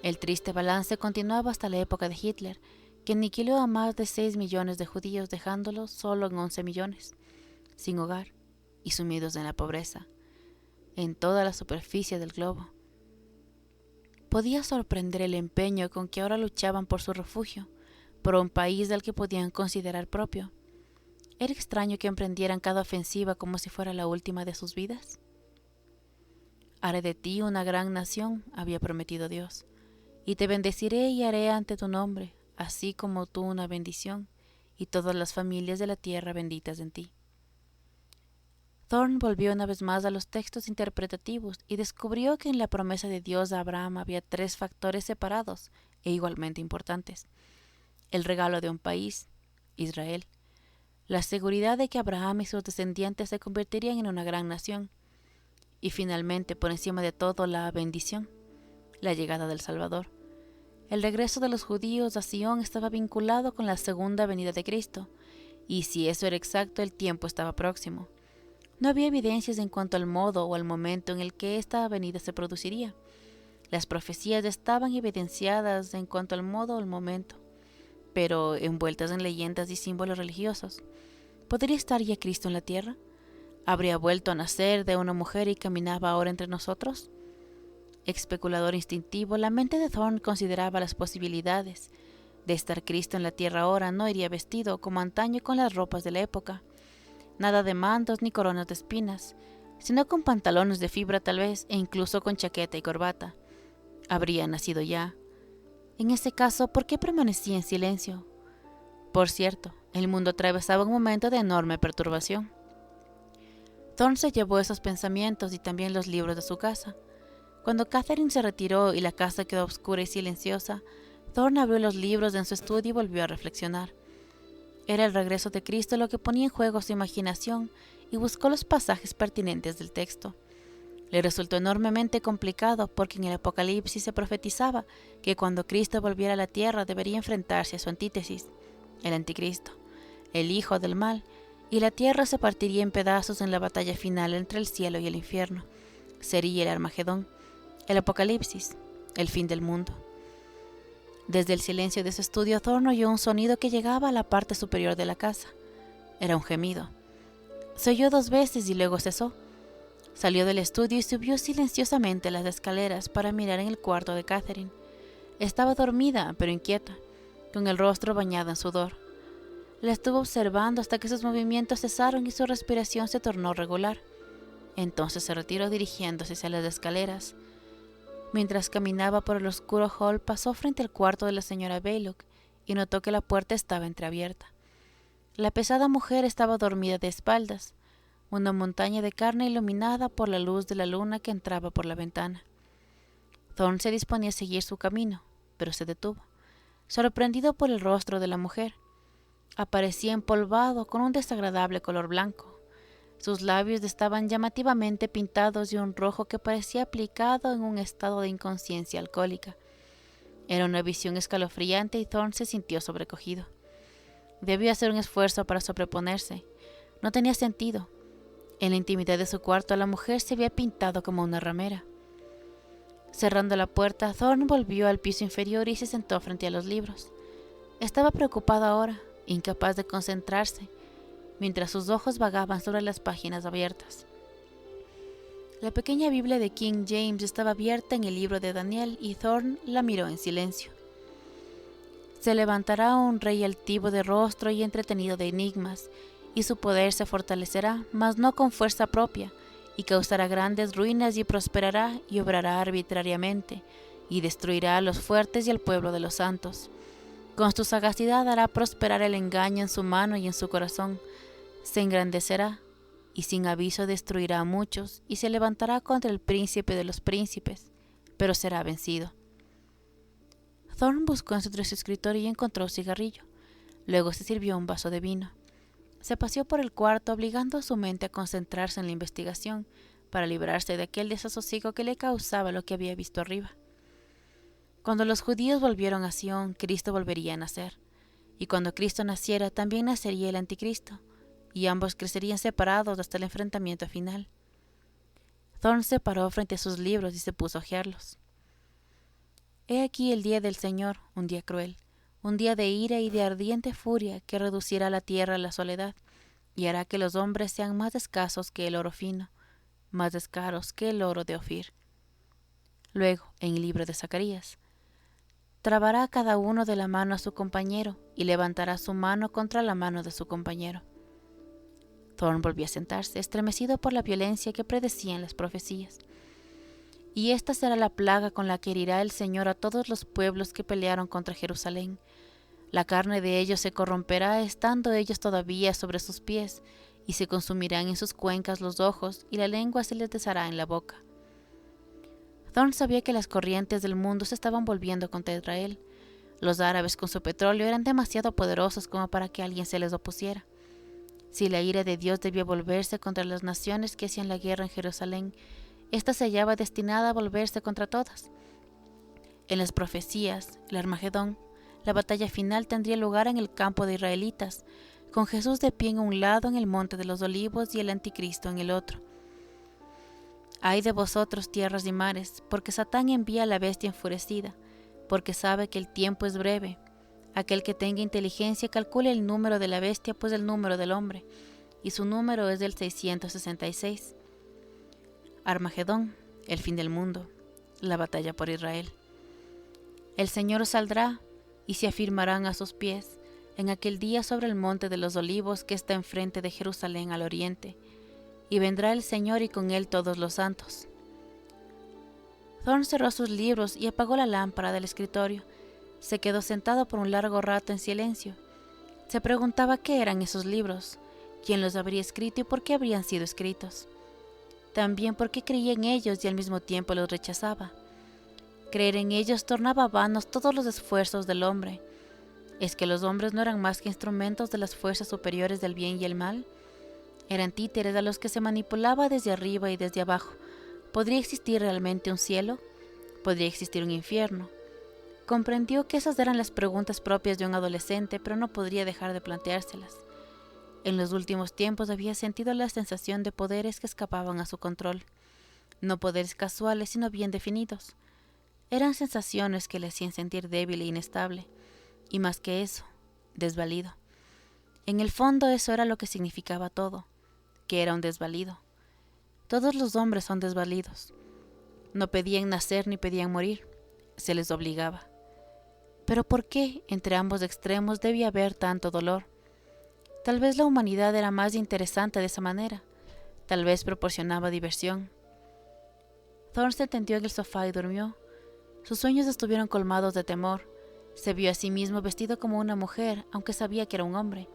El triste balance continuaba hasta la época de Hitler, que aniquiló a más de 6 millones de judíos, dejándolos solo en 11 millones, sin hogar y sumidos en la pobreza, en toda la superficie del globo. Podía sorprender el empeño con que ahora luchaban por su refugio, por un país del que podían considerar propio. ¿Era extraño que emprendieran cada ofensiva como si fuera la última de sus vidas? Haré de ti una gran nación, había prometido Dios, y te bendeciré y haré ante tu nombre, así como tú una bendición, y todas las familias de la tierra benditas en ti. Thorne volvió una vez más a los textos interpretativos y descubrió que en la promesa de Dios a Abraham había 3 factores separados e igualmente importantes: el regalo de un país, Israel; la seguridad de que Abraham y sus descendientes se convertirían en una gran nación; y finalmente, por encima de todo, la bendición, la llegada del Salvador. El regreso de los judíos a Sion estaba vinculado con la segunda venida de Cristo, y si eso era exacto, el tiempo estaba próximo. No había evidencias en cuanto al modo o al momento en el que esta venida se produciría. Las profecías estaban evidenciadas en cuanto al modo o al momento, pero envueltas en leyendas y símbolos religiosos. ¿Podría estar ya Cristo en la tierra? ¿Habría vuelto a nacer de una mujer y caminaba ahora entre nosotros? Especulador instintivo, la mente de Thorne consideraba las posibilidades. De estar Cristo en la tierra ahora, no iría vestido como antaño con las ropas de la época. Nada de mantos ni coronas de espinas, sino con pantalones de fibra tal vez, e incluso con chaqueta y corbata. Habría nacido ya. En ese caso, ¿por qué permanecía en silencio? Por cierto, el mundo atravesaba un momento de enorme perturbación. Thorne se llevó esos pensamientos y también los libros de su casa. Cuando Catherine se retiró y la casa quedó oscura y silenciosa, Thorne abrió los libros en su estudio y volvió a reflexionar. Era el regreso de Cristo lo que ponía en juego su imaginación y buscó los pasajes pertinentes del texto. Le resultó enormemente complicado porque en el Apocalipsis se profetizaba que cuando Cristo volviera a la tierra debería enfrentarse a su antítesis, el Anticristo, el hijo del mal, y la tierra se partiría en pedazos en la batalla final entre el cielo y el infierno. Sería el Armagedón, el Apocalipsis, el fin del mundo. Desde el silencio de su estudio, Thorne oyó un sonido que llegaba a la parte superior de la casa. Era un gemido. Se oyó 2 veces y luego cesó. Salió del estudio y subió silenciosamente las escaleras para mirar en el cuarto de Catherine. Estaba dormida, pero inquieta, con el rostro bañado en sudor. La estuvo observando hasta que sus movimientos cesaron y su respiración se tornó regular. Entonces se retiró dirigiéndose hacia las escaleras. Mientras caminaba por el oscuro hall, pasó frente al cuarto de la señora Baylock y notó que la puerta estaba entreabierta. La pesada mujer estaba dormida de espaldas, una montaña de carne iluminada por la luz de la luna que entraba por la ventana. Thorne se disponía a seguir su camino, pero se detuvo, sorprendido por el rostro de la mujer. Aparecía empolvado con un desagradable color blanco. Sus labios estaban llamativamente pintados de un rojo que parecía aplicado en un estado de inconsciencia alcohólica. Era una visión escalofriante y Thorne se sintió sobrecogido. Debió hacer un esfuerzo para sobreponerse. No tenía sentido. En la intimidad de su cuarto, la mujer se había pintado como una ramera. Cerrando la puerta, Thorne volvió al piso inferior y se sentó frente a los libros. Estaba preocupado ahora, incapaz de concentrarse, mientras sus ojos vagaban sobre las páginas abiertas. La pequeña Biblia de King James estaba abierta en el libro de Daniel y Thorne la miró en silencio. Se levantará un rey altivo de rostro y entretenido de enigmas, y su poder se fortalecerá, mas no con fuerza propia, y causará grandes ruinas y prosperará y obrará arbitrariamente, y destruirá a los fuertes y al pueblo de los santos. Con su sagacidad hará prosperar el engaño en su mano y en su corazón. Se engrandecerá, y sin aviso destruirá a muchos, y se levantará contra el príncipe de los príncipes, pero será vencido. Thorne buscó entre su escritorio y encontró un cigarrillo. Luego se sirvió un vaso de vino. Se paseó por el cuarto, obligando a su mente a concentrarse en la investigación, para librarse de aquel desasosiego que le causaba lo que había visto arriba. Cuando los judíos volvieron a Sion, Cristo volvería a nacer. Y cuando Cristo naciera, también nacería el Anticristo, y ambos crecerían separados hasta el enfrentamiento final. Thorne se paró frente a sus libros y se puso a hojearlos. He aquí el día del Señor, un día cruel, un día de ira y de ardiente furia que reducirá la tierra a la soledad, y hará que los hombres sean más escasos que el oro fino, más escasos que el oro de Ofir. Luego, en el libro de Zacarías, trabará cada uno de la mano a su compañero y levantará su mano contra la mano de su compañero. Thorne volvió a sentarse, estremecido por la violencia que predecían las profecías. Y esta será la plaga con la que herirá el Señor a todos los pueblos que pelearon contra Jerusalén. La carne de ellos se corromperá estando ellos todavía sobre sus pies, y se consumirán en sus cuencas los ojos, y la lengua se les deshará en la boca. Thorne sabía que las corrientes del mundo se estaban volviendo contra Israel. Los árabes con su petróleo eran demasiado poderosos como para que alguien se les opusiera. Si la ira de Dios debía volverse contra las naciones que hacían la guerra en Jerusalén, ésta se hallaba destinada a volverse contra todas. En las profecías, el Armagedón, la batalla final tendría lugar en el campo de israelitas, con Jesús de pie en un lado en el monte de los olivos y el anticristo en el otro. Ay de vosotros, tierras y mares, porque Satán envía a la bestia enfurecida, porque sabe que el tiempo es breve. Aquel que tenga inteligencia calcule el número de la bestia, pues el número del hombre, y su número es del 666. Armagedón, el fin del mundo, la batalla por Israel. El Señor saldrá, y se afirmarán a sus pies, en aquel día sobre el monte de los olivos que está enfrente de Jerusalén al oriente, y vendrá el Señor y con él todos los santos. Thorne cerró sus libros y apagó la lámpara del escritorio. Se quedó sentado por un largo rato en silencio. Se preguntaba qué eran esos libros, quién los habría escrito y por qué habrían sido escritos. También por qué creía en ellos y al mismo tiempo los rechazaba. Creer en ellos tornaba vanos todos los esfuerzos del hombre. ¿Es que los hombres no eran más que instrumentos de las fuerzas superiores del bien y el mal? Eran títeres a los que se manipulaba desde arriba y desde abajo. ¿Podría existir realmente un cielo? ¿Podría existir un infierno? Comprendió que esas eran las preguntas propias de un adolescente, pero no podría dejar de planteárselas. En los últimos tiempos había sentido la sensación de poderes que escapaban a su control. No poderes casuales, sino bien definidos. Eran sensaciones que le hacían sentir débil e inestable, y más que eso, desvalido. En el fondo eso era lo que significaba todo, que era un desvalido. Todos los hombres son desvalidos. No pedían nacer ni pedían morir, se les obligaba. Pero ¿por qué entre ambos extremos debía haber tanto dolor? Tal vez la humanidad era más interesante de esa manera, tal vez proporcionaba diversión. Thorne se tendió en el sofá y durmió. Sus sueños estuvieron colmados de temor. Se vio a sí mismo vestido como una mujer, aunque sabía que era un hombre.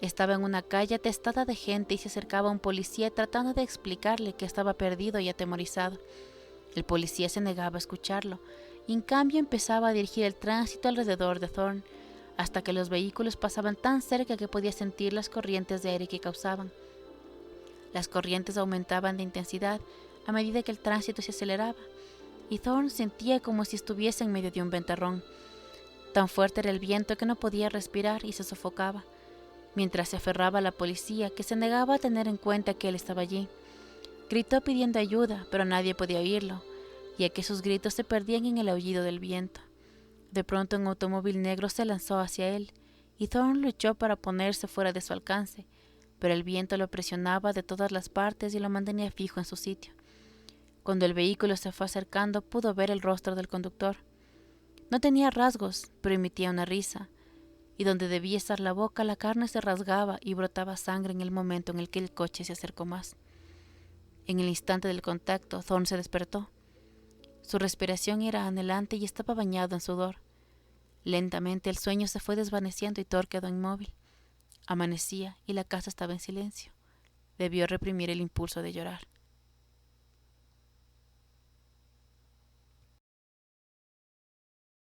Estaba en una calle atestada de gente y se acercaba un policía tratando de explicarle que estaba perdido y atemorizado. El policía se negaba a escucharlo, y en cambio empezaba a dirigir el tránsito alrededor de Thorne, hasta que los vehículos pasaban tan cerca que podía sentir las corrientes de aire que causaban. Las corrientes aumentaban de intensidad a medida que el tránsito se aceleraba, y Thorne sentía como si estuviese en medio de un ventarrón. Tan fuerte era el viento que no podía respirar y se sofocaba, mientras se aferraba a la policía, que se negaba a tener en cuenta que él estaba allí. Gritó pidiendo ayuda, pero nadie podía oírlo, ya que sus gritos se perdían en el aullido del viento. De pronto un automóvil negro se lanzó hacia él, y Thorne luchó para ponerse fuera de su alcance, pero el viento lo presionaba de todas las partes y lo mantenía fijo en su sitio. Cuando el vehículo se fue acercando, pudo ver el rostro del conductor. No tenía rasgos, pero emitía una risa, y donde debía estar la boca, la carne se rasgaba y brotaba sangre en el momento en el que el coche se acercó más. En el instante del contacto, Thorne se despertó. Su respiración era anhelante y estaba bañado en sudor. Lentamente el sueño se fue desvaneciendo y Thor quedó inmóvil. Amanecía y la casa estaba en silencio. Debió reprimir el impulso de llorar.